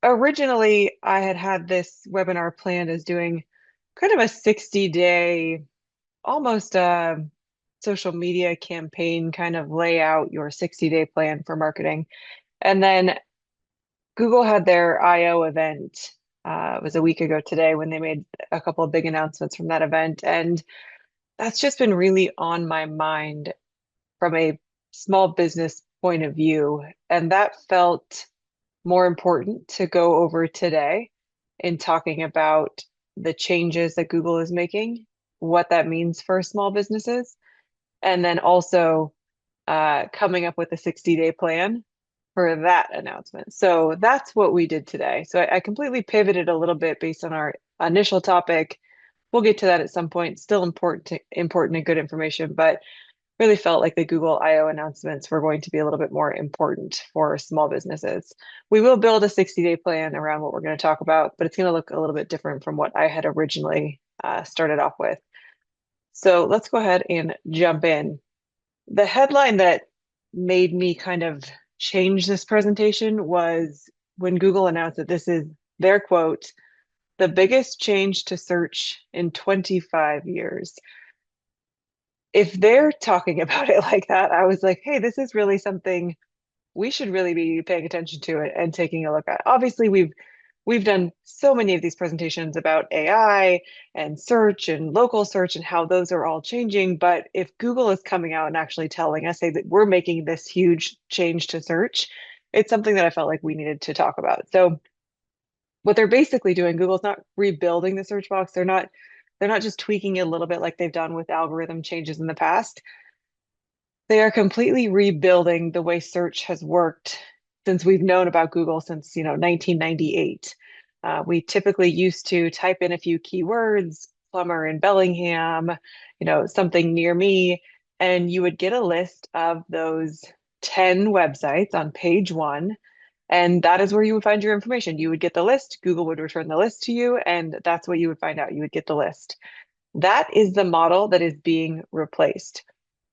originally I had this webinar planned as doing kind of a 60-day, almost a social media campaign kind of lay out your 60-day plan for marketing. And then Google had their I/O event. It was a week ago today when they made a couple of big announcements from that event. And that's just been really on my mind from a small business point of view. And that felt more important to go over today in talking about the changes that Google is making, what that means for small businesses, and then also coming up with a 60-day plan for that announcement. So that's what we did today. So I completely pivoted a little bit based on our initial topic. We'll get to that at some point. Still important and good information, but really felt like the Google I/O announcements were going to be a little bit more important for small businesses. We will build a 60-day plan around what we're going to talk about, but it's going to look a little bit different from what I had originally started off with. So let's go ahead and jump in. The headline that made me kind of change this presentation was when Google announced that this is their quote, the biggest change to search in 25 years. If they're talking about it like that, I was like, hey, this is really something we should really be paying attention to it and taking a look at. Obviously, we've done so many of these presentations about AI and search and local search and how those are all changing. But if Google is coming out and actually telling us, say that we're making this huge change to search, it's something that I felt like we needed to talk about. So what they're basically doing, Google's not rebuilding the search box. They're not just tweaking it a little bit like they've done with algorithm changes in the past. They are completely rebuilding the way search has worked since we've known about Google since, 1998. We typically used to type in a few keywords, plumber in Bellingham, something near me, and you would get a list of those 10 websites on page one. And that is where you would find your information. You would get the list, Google would return the list to you, and that's what you would find out. You would get the list. That is the model that is being replaced.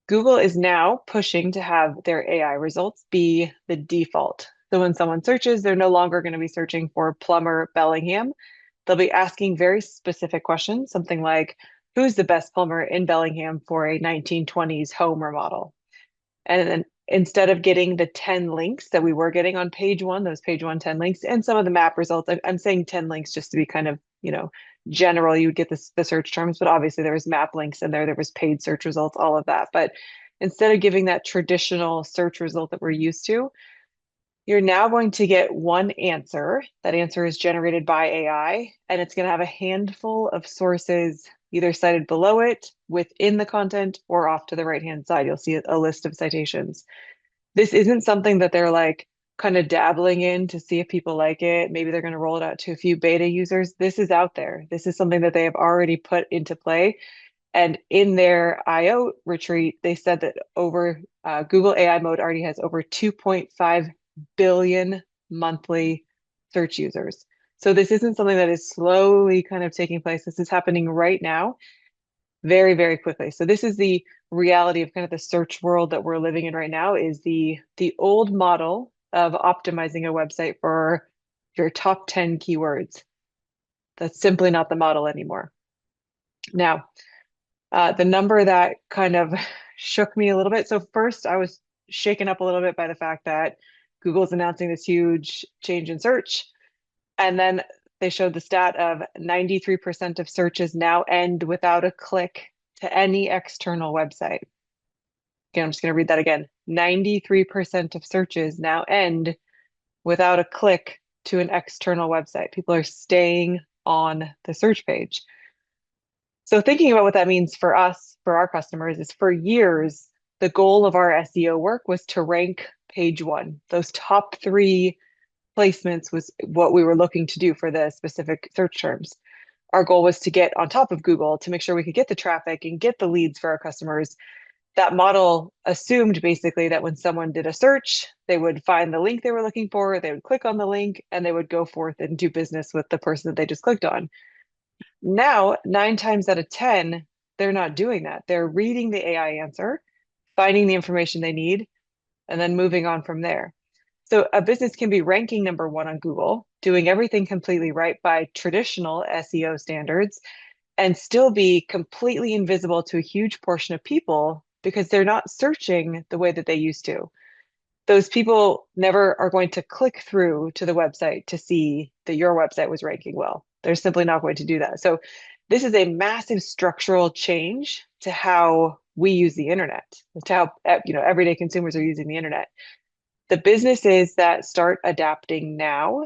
Google is now pushing to have their AI results be the default. So when someone searches, they're no longer going to be searching for plumber Bellingham. They'll be asking very specific questions, something like, who's the best plumber in Bellingham for a 1920s home remodel? And then instead of getting the 10 links that we were getting on page one, those page one 10 links, and some of the map results, I'm saying 10 links just to be kind of, general, you would get the search terms, but obviously there was map links in there, there was paid search results, all of that. But instead of giving that traditional search result that we're used to, you're now going to get one answer. That answer is generated by AI, and it's going to have a handful of sources either cited below it, within the content, or off to the right-hand side. You'll see a list of citations. This isn't something that they're like kind of dabbling in to see if people like it. Maybe they're going to roll it out to a few beta users. This is out there. This is something that they have already put into play. And in their I/O retreat, they said that over Google AI mode already has over 2.5 billion monthly search users. So this isn't something that is slowly kind of taking place. This is happening right now, very, very quickly. So this is the reality of kind of the search world that we're living in right now is the old model of optimizing a website for your top 10 keywords. That's simply not the model anymore. Now, the number that kind of shook me a little bit. So first, I was shaken up a little bit by the fact that Google's announcing this huge change in search. And then they showed the stat of 93% of searches now end without a click to any external website. Again, I'm just going to read that again. 93% of searches now end without a click to an external website. People are staying on the search page. So thinking about what that means for us, for our customers, is for years, the goal of our SEO work was to rank page one. Those top three placements was what we were looking to do for the specific search terms. Our goal was to get on top of Google to make sure we could get the traffic and get the leads for our customers. That model assumed basically that when someone did a search, they would find the link they were looking for, they would click on the link, and they would go forth and do business with the person that they just clicked on. Now, 9 times out of 10, they're not doing that. They're reading the AI answer, finding the information they need, and then moving on from there. So a business can be ranking number one on Google, doing everything completely right by traditional SEO standards, and still be completely invisible to a huge portion of people because they're not searching the way that they used to. Those people never are going to click through to the website to see that your website was ranking well. They're simply not going to do that. So this is a massive structural change to how we use the internet, to how everyday consumers are using the internet. The businesses that start adapting now,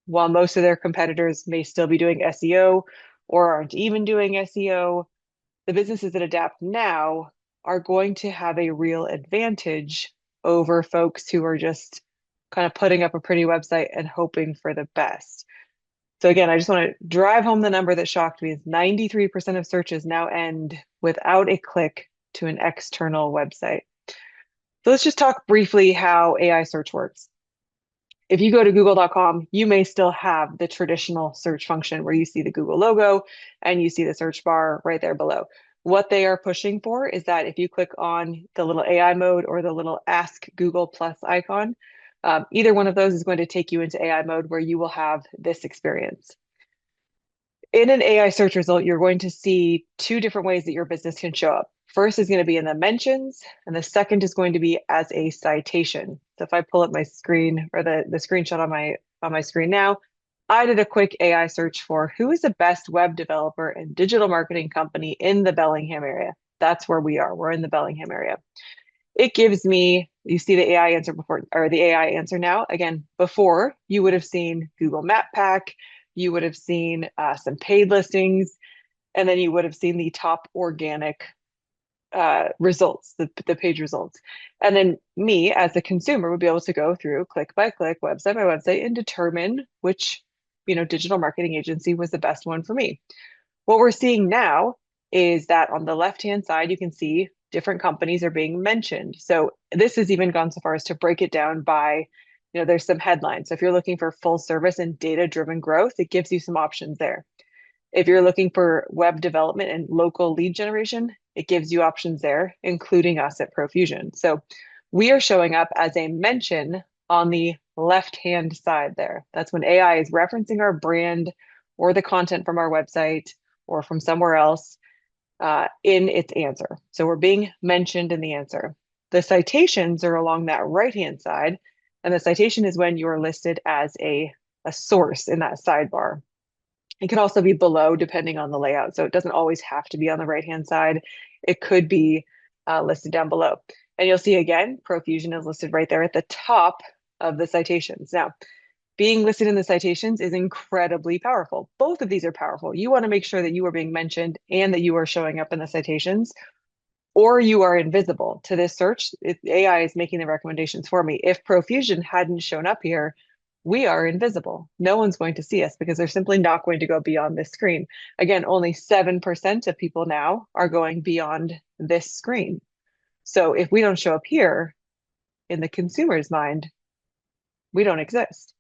while most of their competitors may still be doing SEO or aren't even doing SEO, the businesses that adapt now are going to have a real advantage over folks who are just kind of putting up a pretty website and hoping for the best. So again, I just want to drive home the number that shocked me is 93% of searches now end without a click to an external website. So let's just talk briefly how AI search works. If you go to google.com, you may still have the traditional search function where you see the Google logo and you see the search bar right there below. What they are pushing for is that if you click on the little AI mode or the little Ask Google Plus icon, either one of those is going to take you into AI mode where you will have this experience. In an AI search result, you're going to see two different ways that your business can show up. First is going to be in the mentions, and the second is going to be as a citation. So if I pull up my screen or the screenshot on my screen now, I did a quick AI search for who is the best web developer and digital marketing company in the Bellingham area. That's where we are. We're in the Bellingham area. It gives me, you see the AI answer before, or the AI answer now. Again, before you would have seen Google Map Pack, you would have seen some paid listings, and then you would have seen the top organic results, the page results. And then me as a consumer would be able to go through click by click, website by website, and determine which, digital marketing agency was the best one for me. What we're seeing now is that on the left-hand side, you can see different companies are being mentioned. So this has even gone so far as to break it down by, there's some headlines. So if you're looking for full service and data-driven growth, it gives you some options there. If you're looking for web development and local lead generation, it gives you options there, including us at Profusion. So we are showing up as a mention on the left-hand side there. That's when AI is referencing our brand or the content from our website or from somewhere else in its answer. So we're being mentioned in the answer. The citations are along that right-hand side, and the citation is when you are listed as a source in that sidebar. It can also be below depending on the layout. So it doesn't always have to be on the right-hand side. It could be listed down below. And you'll see again, Profusion is listed right there at the top of the citations. Now, being listed in the citations is incredibly powerful. Both of these are powerful. You want to make sure that you are being mentioned and that you are showing up in the citations, or you are invisible to this search. AI is making the recommendations for me. If Profusion hadn't shown up here, we are invisible. No one's going to see us because they're simply not going to go beyond this screen. Again, only 7% of people now are going beyond this screen. So if we don't show up here, in the consumer's mind, we don't exist.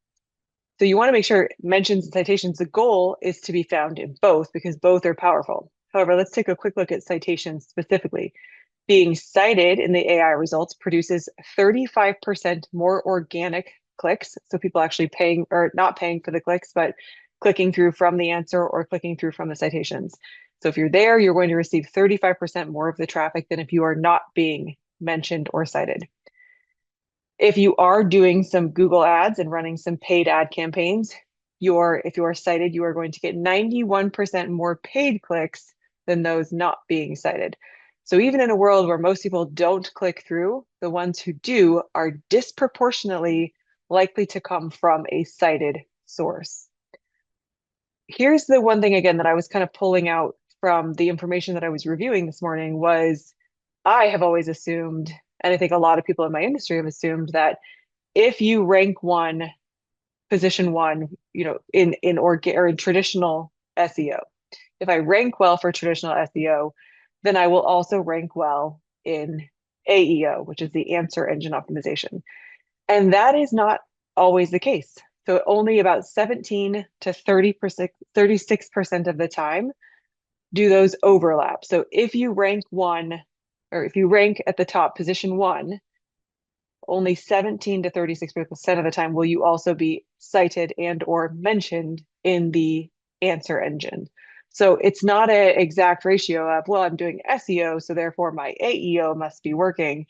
So you want to make sure mentions and citations, the goal is to be found in both because both are powerful. However, let's take a quick look at citations specifically. Being cited in the AI results produces 35% more organic clicks. So people actually paying or not paying for the clicks, but clicking through from the answer or clicking through from the citations. So if you're there, you're going to receive 35% more of the traffic than if you are not being mentioned or cited. If you are doing some Google ads and running some paid ad campaigns, if you are cited, you are going to get 91% more paid clicks than those not being cited. So even in a world where most people don't click through, the ones who do are disproportionately likely to come from a cited source. Here's the one thing again that I was kind of pulling out from the information that I was reviewing this morning was I have always assumed, and I think a lot of people in my industry have assumed that if you rank one, position one, in traditional SEO, if I rank well for traditional SEO, then I will also rank well in AEO, which is the answer engine optimization. And that is not always the case. So only about 17 to 30%, 36% of the time do those overlap. So if you rank one, or if you rank at the top, position one, only 17 to 36% of the time will you also be cited and or mentioned in the answer engine. So it's not an exact ratio of, well, I'm doing SEO, so therefore my AEO must be working.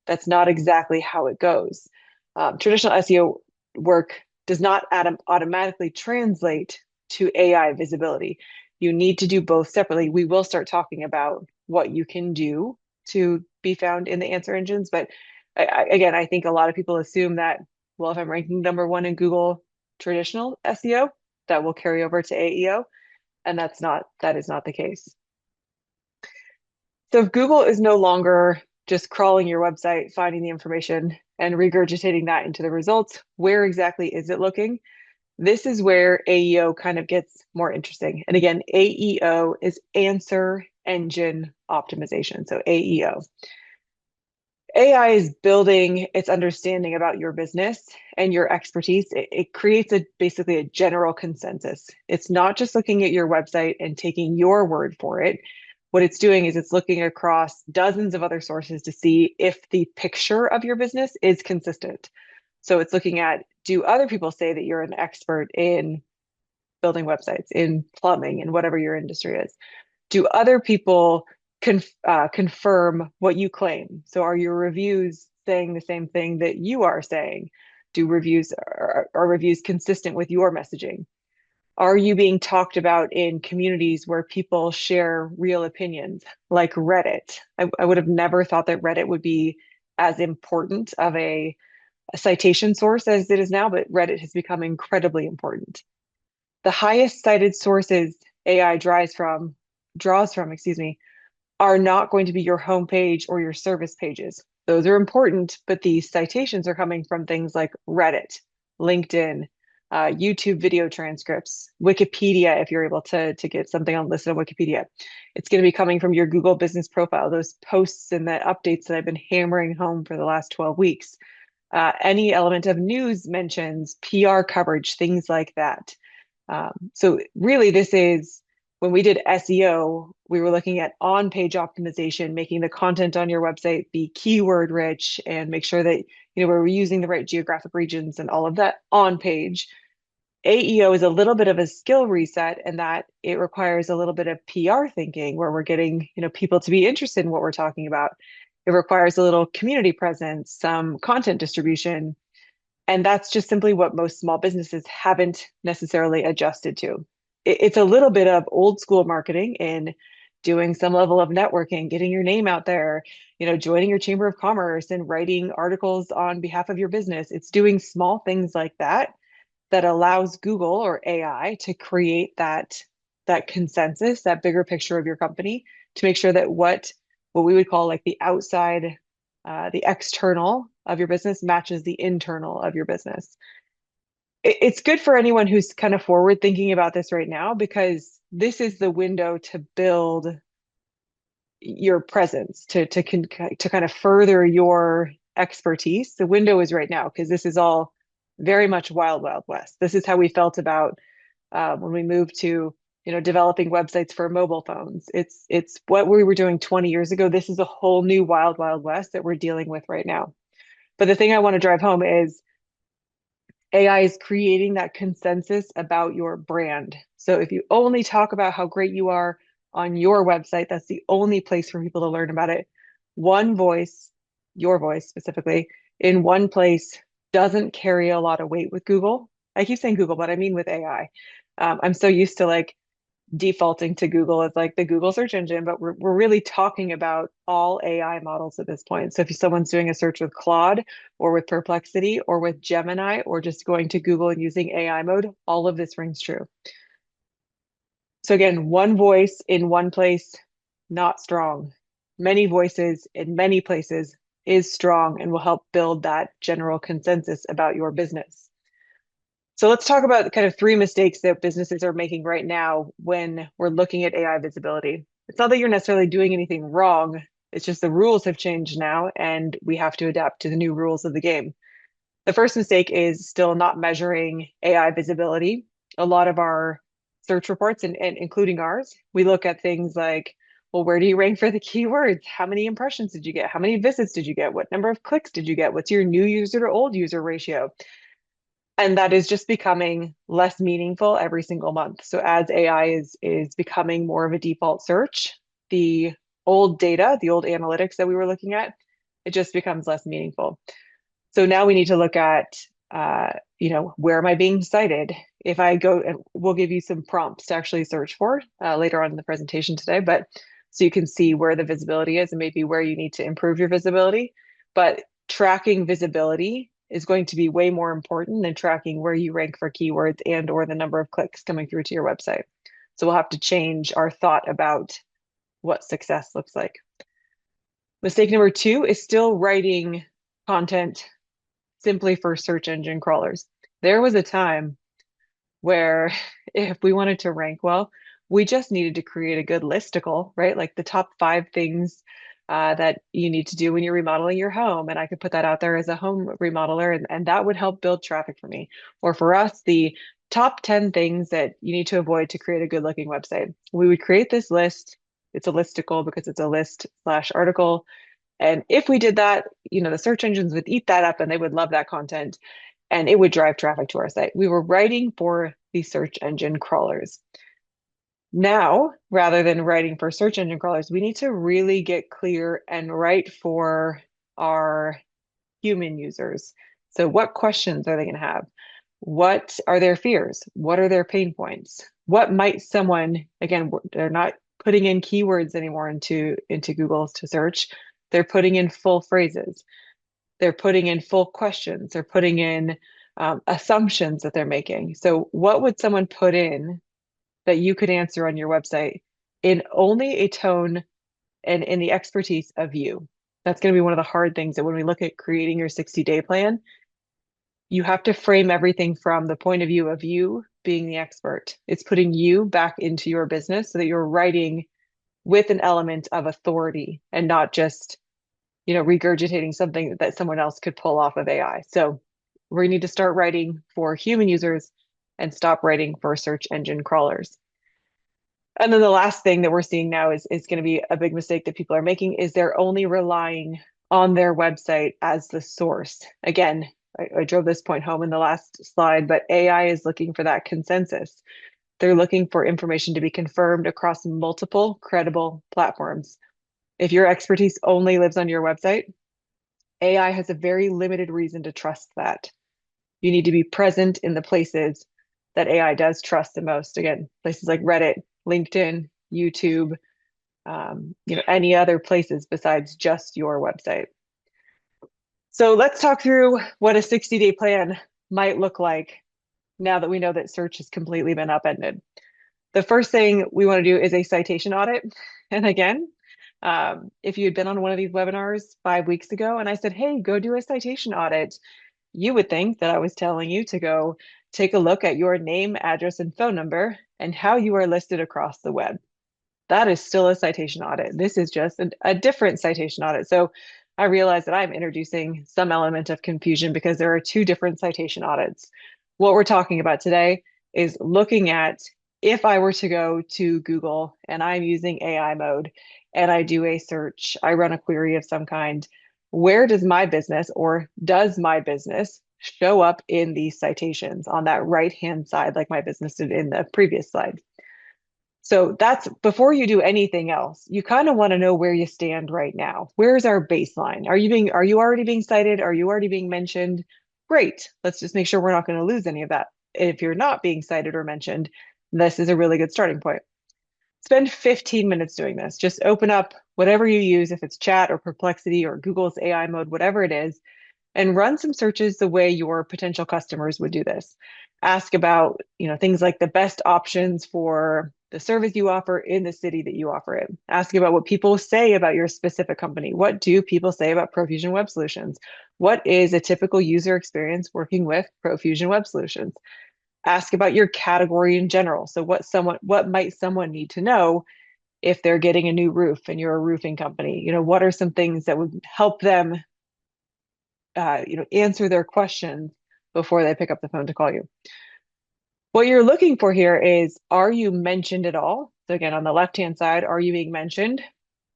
That's not exactly how it goes. Traditional SEO work does not automatically translate to AI visibility. You need to do both separately. We will start talking about what you can do to be found in the answer engines. But again, I think a lot of people assume that, well, if I'm ranking number 1 in Google traditional SEO, that will carry over to AEO. And that is not the case. So if Google is no longer just crawling your website, finding the information, and regurgitating that into the results, where exactly is it looking? This is where AEO kind of gets more interesting. And again, AEO is answer engine optimization. So AEO. AI is building its understanding about your business and your expertise. It creates basically a general consensus. It's not just looking at your website and taking your word for it. What it's doing is it's looking across dozens of other sources to see if the picture of your business is consistent. So it's looking at, do other people say that you're an expert in building websites, in plumbing, in whatever your industry is? Do other people confirm what you claim? So are your reviews saying the same thing that you are saying? Are reviews consistent with your messaging? Are you being talked about in communities where people share real opinions, like Reddit? I would have never thought that Reddit would be as important of a citation source as it is now, but Reddit has become incredibly important. The highest cited sources AI draws from, excuse me, are not going to be your homepage or your service pages. Those are important, but the citations are coming from things like Reddit, LinkedIn, YouTube video transcripts, Wikipedia, if you're able to get something on listed on Wikipedia. It's going to be coming from your Google business profile, those posts and the updates that I've been hammering home for the last 12 weeks. Any element of news mentions, PR coverage, things like that. So really, this is when we did SEO, we were looking at on-page optimization, making the content on your website be keyword rich and make sure that we're using the right geographic regions and all of that on page. AEO is a little bit of a skill reset in that it requires a little bit of PR thinking where we're getting people to be interested in what we're talking about. It requires a little community presence, some content distribution, and that's just simply what most small businesses haven't necessarily adjusted to. It's a little bit of old school marketing in doing some level of networking, getting your name out there, joining your chamber of commerce and writing articles on behalf of your business. It's doing small things like that that allows Google or AI to create that consensus, that bigger picture of your company to make sure that what we would call like the outside, the external of your business matches the internal of your business. It's good for anyone who's kind of forward thinking about this right now because this is the window to build your presence, to kind of further your expertise. The window is right now because this is all very much wild, wild west. This is how we felt about when we moved to developing websites for mobile phones. It's what we were doing 20 years ago. This is a whole new wild, wild west that we're dealing with right now. But the thing I want to drive home is AI is creating that consensus about your brand. So if you only talk about how great you are on your website, that's the only place for people to learn about it. One voice, your voice specifically, in one place doesn't carry a lot of weight with Google. I keep saying Google, but I mean with AI. I'm so used to like defaulting to Google as like the Google search engine, but we're really talking about all AI models at this point. So if someone's doing a search with Claude or with Perplexity or with Gemini or just going to Google and using AI mode, all of this rings true. So again, one voice in one place, not strong. Many voices in many places is strong and will help build that general consensus about your business. So let's talk about kind of 3 mistakes that businesses are making right now when we're looking at AI visibility. It's not that you're necessarily doing anything wrong. It's just the rules have changed now and we have to adapt to the new rules of the game. The first mistake is still not measuring AI visibility. A lot of our search reports, and including ours, we look at things like Well, where do you rank for the keywords? How many impressions did you get? How many visits did you get? What number of clicks did you get? What's your new user to old user ratio? And that is just becoming less meaningful every single month. So as AI is becoming more of a default search, the old data, the old analytics that we were looking at, it just becomes less meaningful. So now we need to look at, where am I being cited? If I go, and we'll give you some prompts to actually search for later on in the presentation today, but so you can see where the visibility is and maybe where you need to improve your visibility. But tracking visibility is going to be way more important than tracking where you rank for keywords and or the number of clicks coming through to your website. So we'll have to change our thought about what success looks like. Mistake number two is still writing content simply for search engine crawlers. There was a time where if we wanted to rank well, we just needed to create a good listicle, right? Like the top 5 things that you need to do when you're remodeling your home. And I could put that out there as a home remodeler, and that would help build traffic for me. Or for us, the top 10 things that you need to avoid to create a good looking website. We would create this list. It's a listicle because it's a list slash article. And if we did that, the search engines would eat that up and they would love that content and it would drive traffic to our site. We were writing for the search engine crawlers. Now, rather than writing for search engine crawlers, we need to really get clear and write for our human users. So, what questions are they going to have? What are their fears? What are their pain points? What might someone, again, they're not putting in keywords anymore into Google to search. They're putting in full phrases. They're putting in full questions. They're putting in assumptions that they're making. So, what would someone put in that you could answer on your website in only a tone and in the expertise of you? That's going to be one of the hard things that when we look at creating your 60-day plan, you have to frame everything from the point of view of you being the expert. It's putting you back into your business so that you're writing with an element of authority and not just regurgitating something that someone else could pull off of AI. So we need to start writing for human users and stop writing for search engine crawlers. And then the last thing that we're seeing now is going to be a big mistake that people are making is they're only relying on their website as the source. Again, I drove this point home in the last slide, but AI is looking for that consensus. They're looking for information to be confirmed across multiple credible platforms. If your expertise only lives on your website, AI has a very limited reason to trust that. You need to be present in the places that AI does trust the most. Again, places like Reddit, LinkedIn, YouTube, any other places besides just your website. So let's talk through what a 60-day plan might look like now that we know that search has completely been upended. The first thing we want to do is a citation audit. And again, if you had been on one of these webinars 5 weeks ago and I said, hey, go do a citation audit, you would think that I was telling you to go take a look at your name, address, and phone number and how you are listed across the web. That is still a citation audit. This is just a different citation audit. So I realize that I'm introducing some element of confusion because there are 2 different citation audits. What we're talking about today is looking at if I were to go to Google and I'm using AI mode and I do a search, I run a query of some kind, where does my business or does my business show up in these citations on that right-hand side, like my business did in the previous slide? So that's before you do anything else, you kind of want to know where you stand right now. Where's our baseline? Are you already being cited? Are you already being mentioned? Great. Let's just make sure we're not going to lose any of that. If you're not being cited or mentioned, this is a really good starting point. Spend 15 minutes doing this. Just open up whatever you use, if it's chat or Perplexity or Google's AI mode, whatever it is, and run some searches the way your potential customers would do this. Ask about, things like the best options for the service you offer in the city that you offer it. Ask about what people say about your specific company. What do people say about Profusion Web Solutions? What is a typical user experience working with Profusion Web Solutions? Ask about your category in general. So what might someone need to know if they're getting a new roof and you're a roofing company? What are some things that would help them answer their questions before they pick up the phone to call you? What you're looking for here is, are you mentioned at all So again, on the left-hand side, are you being mentioned?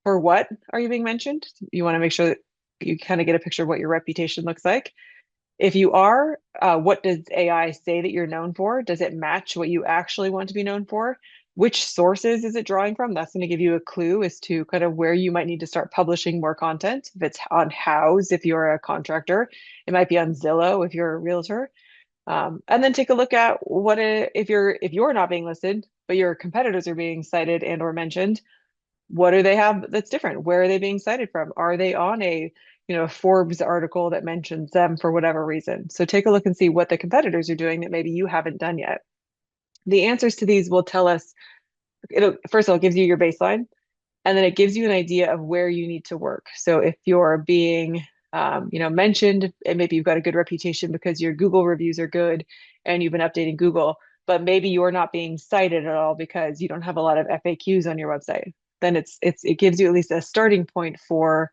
For what are you being mentioned? You want to make sure that you kind of get a picture of what your reputation looks like. If you are, what does AI say that you're known for? Does it match what you actually want to be known for? Which sources is it drawing from? That's going to give you a clue as to kind of where you might need to start publishing more content. If it's on House, if you're a contractor, it might be on Zillow if you're a realtor. And then take a look at if you're not being listed, but your competitors are being cited and or mentioned, what do they have that's different? Where are they being cited from? Are they on a Forbes article that mentions them for whatever reason? So take a look and see what the competitors are doing that maybe you haven't done yet. The answers to these will tell us, first of all, it gives you your baseline, and then it gives you an idea of where you need to work. So if you're being mentioned, and maybe you've got a good reputation because your Google reviews are good and you've been updating Google, but maybe you're not being cited at all because you don't have a lot of FAQs on your website. Then it gives you at least a starting point for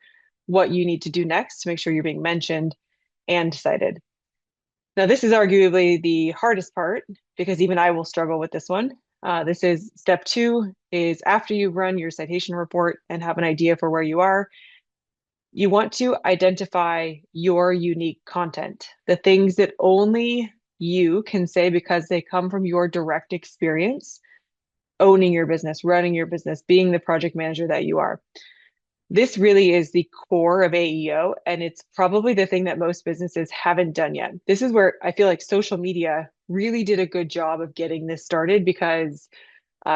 what you need to do next to make sure you're being mentioned and cited. Now, this is arguably the hardest part because even I will struggle with this one. This is step two is after you run your citation report and have an idea for where you are, you want to identify your unique content, the things that only you can say because they come from your direct experience, owning your business, running your business, being the project manager that you are. This really is the core of AEO, and it's probably the thing that most businesses haven't done yet. This is where I feel like social media really did a good job of getting this started because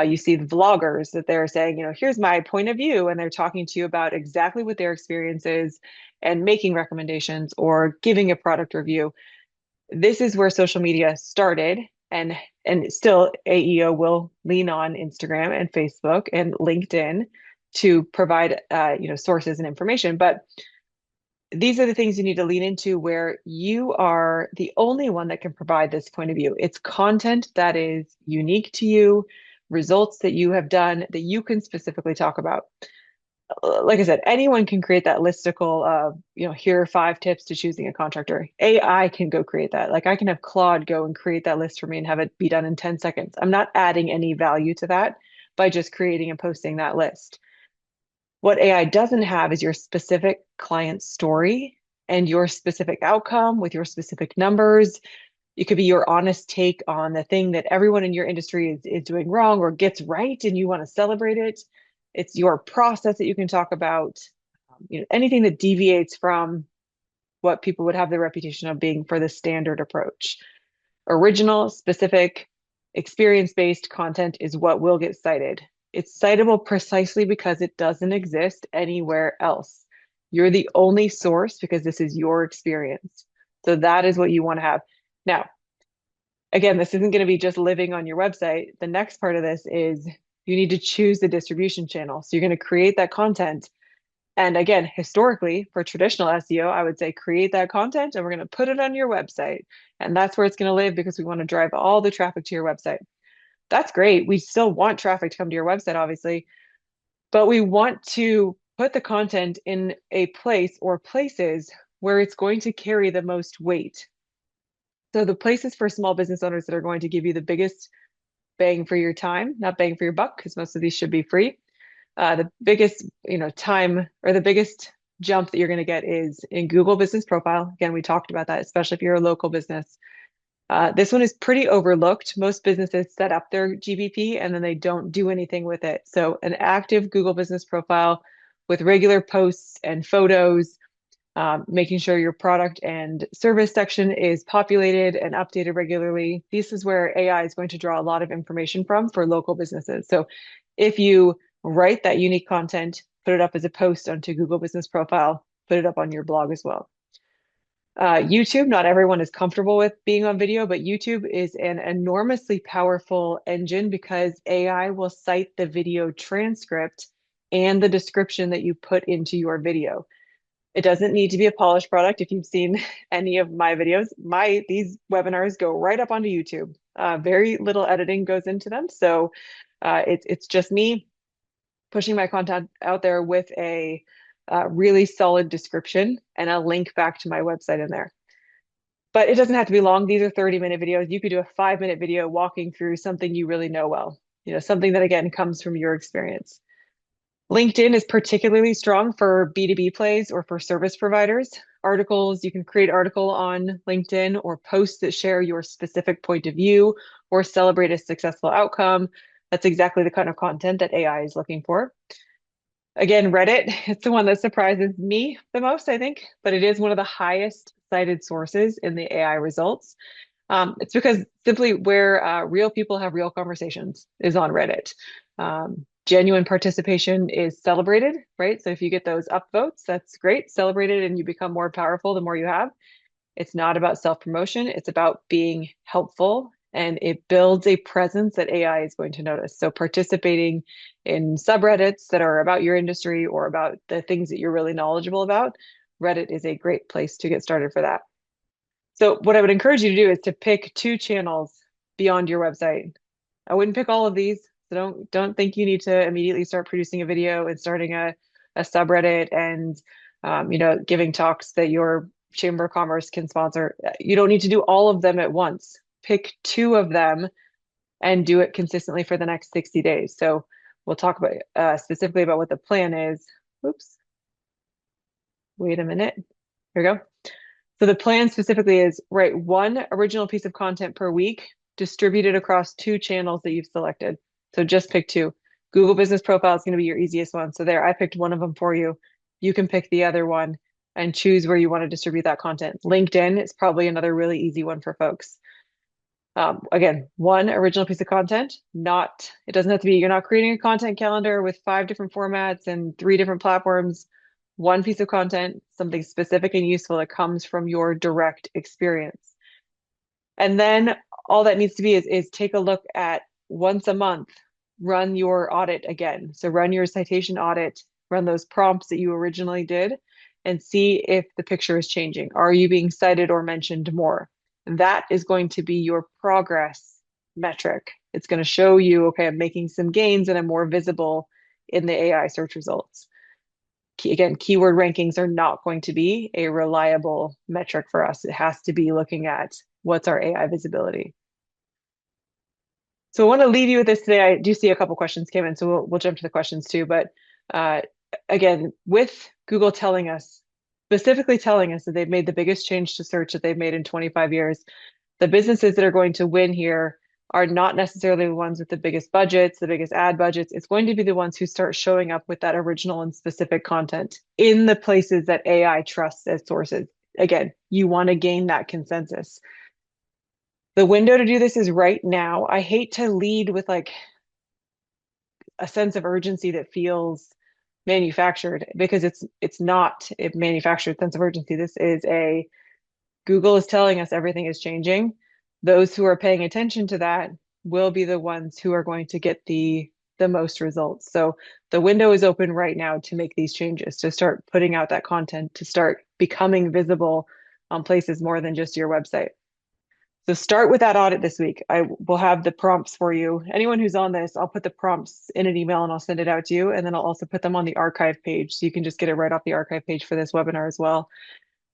you see the vloggers that they're saying, here's my point of view, and they're talking to you about exactly what their experience is and making recommendations or giving a product review. This is where social media started, and still AEO will lean on Instagram and Facebook and LinkedIn to provide sources and information. But these are the things you need to lean into where you are the only one that can provide this point of view. It's content that is unique to you, results that you have done that you can specifically talk about. Like I said, anyone can create that listicle of, here are 5 tips to choosing a contractor. AI can go create that. Like I can have Claude go and create that list for me and have it be done in 10 seconds. I'm not adding any value to that by just creating and posting that list. What AI doesn't have is your specific client story and your specific outcome with your specific numbers. It could be your honest take on the thing that everyone in your industry is doing wrong or gets right, and you want to celebrate it. It's your process that you can talk about. Anything that deviates from what people would have the reputation of being for the standard approach. Original, specific, experience-based content is what will get cited. It's citable precisely because it doesn't exist anywhere else. You're the only source because this is your experience. So that is what you want to have. Now, again, this isn't going to be just living on your website. The next part of this is you need to choose the distribution channel. So you're going to create that content. And again, historically, for traditional SEO, I would say create that content and we're going to put it on your website. And that's where it's going to live because we want to drive all the traffic to your website. That's great. We still want traffic to come to your website, obviously, but we want to put the content in a place or places where it's going to carry the most weight. So the places for small business owners that are going to give you the biggest bang for your time, not bang for your buck, because most of these should be free. The biggest, time or the biggest jump that you're going to get is in Google Business Profile. Again, we talked about that, especially if you're a local business. This one is pretty overlooked. Most businesses set up their GBP and then they don't do anything with it. So an active Google Business Profile with regular posts and photos, making sure your product and service section is populated and updated regularly. This is where AI is going to draw a lot of information from for local businesses. So if you write that unique content, put it up as a post onto Google Business Profile, put it up on your blog as well. YouTube, not everyone is comfortable with being on video, but YouTube is an enormously powerful engine because AI will cite the video transcript and the description that you put into your video. It doesn't need to be a polished product. If you've seen any of my videos, these webinars go right up onto YouTube. Very little editing goes into them. So it's just me pushing my content out there with a really solid description and a link back to my website in there. But it doesn't have to be long. These are 30-minute videos. You could do a 5-minute video walking through something you really know well. something that again comes from your experience. LinkedIn is particularly strong for B2B plays or for service providers. Articles, you can create article on LinkedIn or posts that share your specific point of view or celebrate a successful outcome. That's exactly the kind of content that AI is looking for. Again, Reddit, it's the one that surprises me the most, I think, but it is one of the highest cited sources in the AI results. It's because simply where real people have real conversations is on Reddit. Genuine participation is celebrated, right? So if you get those upvotes, that's great, celebrated, and you become more powerful the more you have. It's not about self-promotion, it's about being helpful, and it builds a presence that AI is going to notice. So participating in subreddits that are about your industry or about the things that you're really knowledgeable about, Reddit is a great place to get started for that. So what I would encourage you to do is to pick two channels beyond your website. I wouldn't pick all of these. So don't think you need to immediately start producing a video and starting a subreddit and giving talks that your Chamber of Commerce can sponsor. You don't need to do all of them at once. Pick two of them and do it consistently for the next 60 days. So we'll talk about specifically about what the plan is. Oops. Wait a minute. Here we go. So the plan specifically is write one original piece of content per week, distributed across two channels that you've selected. So just pick two. Google Business Profile is going to be your easiest one. So there, I picked one of them for you. You can pick the other one and choose where you want to distribute that content. LinkedIn is probably another really easy one for folks. Again, one original piece of content, it doesn't have to be, you're not creating a content calendar with 5 different formats and 3 different platforms. One piece of content, something specific and useful that comes from your direct experience. And then all that needs to be is take a look at once a month, run your audit again. So run your citation audit, run those prompts that you originally did, and see if the picture is changing. Are you being cited or mentioned more? That is going to be your progress metric. It's going to show you, okay, I'm making some gains and I'm more visible in the AI search results. Again, keyword rankings are not going to be a reliable metric for us. It has to be looking at what's our AI visibility. So I want to leave you with this today. I do see a couple questions came in, so we'll jump to the questions too. But again, with Google specifically telling us that they've made the biggest change to search that they've made in 25 years, the businesses that are going to win here are not necessarily the ones with the biggest budgets, the biggest ad budgets. It's going to be the ones who start showing up with that original and specific content in the places that AI trusts as sources. Again, you want to gain that consensus. The window to do this is right now. I hate to lead with like a sense of urgency that feels manufactured because it's not a manufactured sense of urgency. This is Google is telling us everything is changing. Those who are paying attention to that will be the ones who are going to get the most results. So the window is open right now to make these changes, to start putting out that content, to start becoming visible on places more than just your website. So start with that audit this week. I will have the prompts for you. Anyone who's on this, I'll put the prompts in an email and I'll send it out to you. And then I'll also put them on the archive page. So you can just get it right off the archive page for this webinar as well.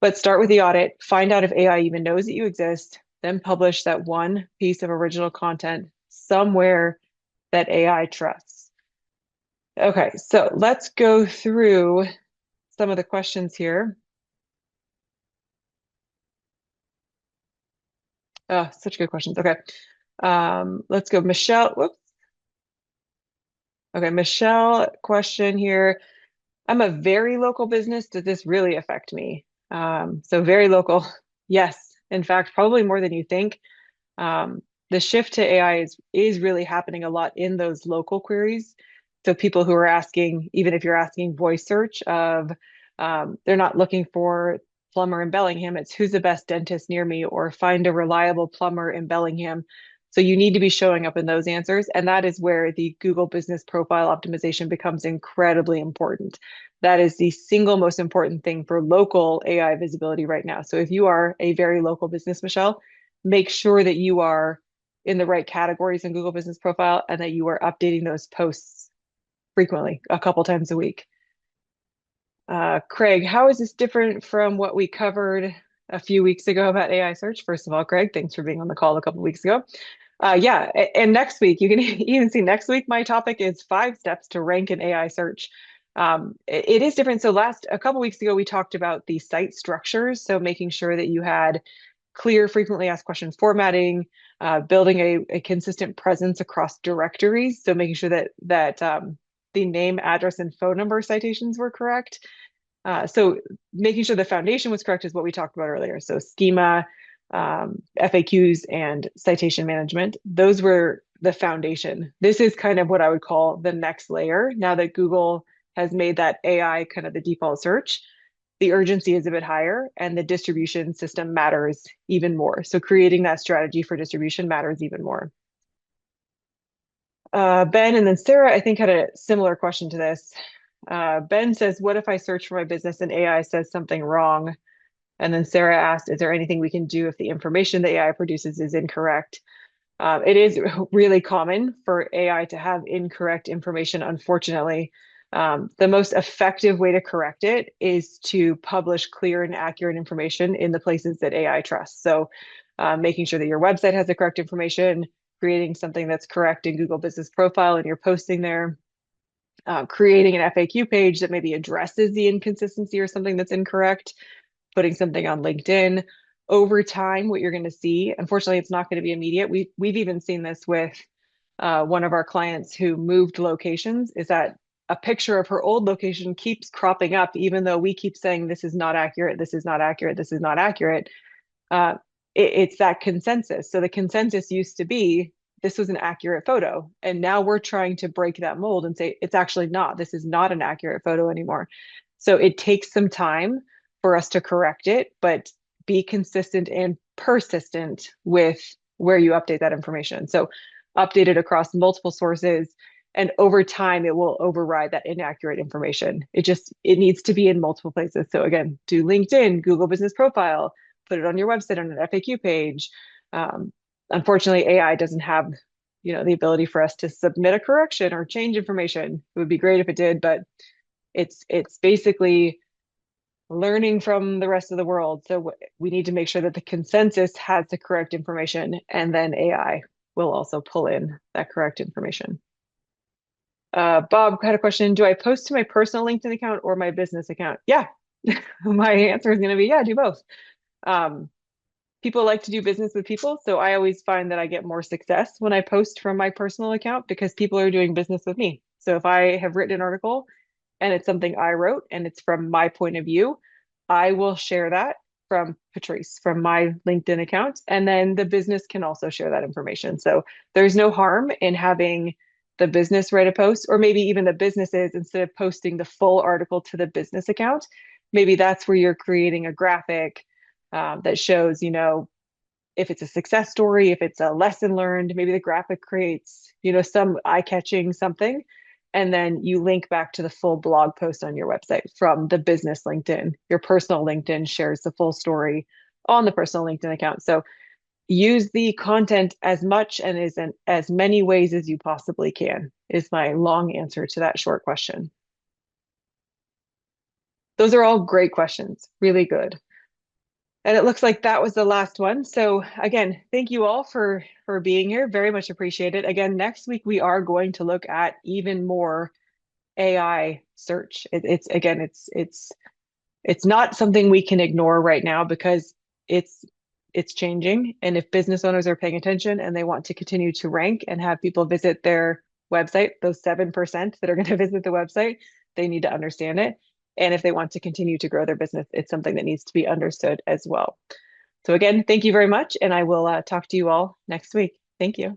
But start with the audit, find out if AI even knows that you exist, then publish that one piece of original content somewhere that AI trusts. Okay, so let's go through some of the questions here. Oh, such good questions. Okay. Let's go. Michelle. Whoops. Okay, Michelle, question here. I'm a very local business. Does this really affect me? So very local. Yes. In fact, probably more than you think. The shift to AI is really happening a lot in those local queries. So people who are asking, even if you're asking voice search of, they're not looking for plumber in Bellingham, it's who's the best dentist near me or find a reliable plumber in Bellingham. So you need to be showing up in those answers. And that is where the Google Business Profile optimization becomes incredibly important. That is the single most important thing for local AI visibility right now. So if you are a very local business, Michelle, make sure that you are in the right categories in Google Business Profile and that you are updating those posts frequently, a couple times a week. Craig, how is this different from what we covered a few weeks ago about AI search? First of all, Craig, thanks for being on the call a couple weeks ago. Yeah, and next week you can even see next week my topic is 5 steps to rank an AI search. It is different. So last a couple weeks ago we talked about the site structures, so making sure that you had clear, frequently asked questions formatting, building a consistent presence across directories. So making sure that the name, address, and phone number citations were correct. So making sure the foundation was correct is what we talked about earlier. So schema, FAQs, and citation management, those were the foundation. This is kind of what I would call the next layer. Now that Google has made that AI kind of the default search, the urgency is a bit higher and the distribution system matters even more. So creating that strategy for distribution matters even more. Ben and then Sarah, I think, had a similar question to this. Ben says, what if I search for my business and AI says something wrong? And then Sarah asked, is there anything we can do if the information the AI produces is incorrect? It is really common for AI to have incorrect information, unfortunately. The most effective way to correct it is to publish clear and accurate information in the places that AI trusts. So, making sure that your website has the correct information, creating something that's correct in Google Business Profile and you're posting there, creating an FAQ page that maybe addresses the inconsistency or something that's incorrect, putting something on LinkedIn. Over time, what you're going to see, unfortunately, it's not going to be immediate. We've even seen this with one of our clients who moved locations, is that a picture of her old location keeps cropping up, even though we keep saying this is not accurate, this is not accurate, this is not accurate. uh, it's that consensus. So the consensus used to be this was an accurate photo. And now we're trying to break that mold and say it's actually not. This is not an accurate photo anymore. So it takes some time for us to correct it, but be consistent and persistent with where you update that information. So update it across multiple sources. And over time, it will override that inaccurate information. It needs to be in multiple places. So again, do LinkedIn, Google Business Profile, put it on your website on an FAQ page. Um, Unfortunately, AI doesn't have, the ability for us to submit a correction or change information. It would be great if it did, but it's basically learning from the rest of the world. So we need to make sure that the consensus has the correct information, and then AI will also pull in that correct information. Bob had a question. Do I post to my personal LinkedIn account or my business account? Yeah, my answer is going to be yeah, do both. Um, People like to do business with people. So I always find that I get more success when I post from my personal account because people are doing business with me. So if I have written an article and it's something I wrote and it's from my point of view, I will share that from Patrice, from my LinkedIn account. And then the business can also share that information. So there's no harm in having the business write a post, or maybe even the businesses, instead of posting the full article to the business account, maybe that's where you're creating a graphic that shows, if it's a success story, if it's a lesson learned, maybe the graphic creates, some eye-catching something. And then you link back to the full blog post on your website from the business LinkedIn. Your personal LinkedIn shares the full story on the personal LinkedIn account. So use the content as much and as many ways as you possibly can, is my long answer to that short question. Those are all great questions, really good. And it looks like that was the last one. So again, thank you all for being here. Very much appreciated. Again, next week we are going to look at even more AI search. It's not something we can ignore right now because it's it's changing. And if business owners are paying attention and they want to continue to rank and have people visit their website, those 7% that are going to visit the website, they need to understand it. And if they want to continue to grow their business, it's something that needs to be understood as well. So again, thank you very much. And I will talk to you all next week. Thank you.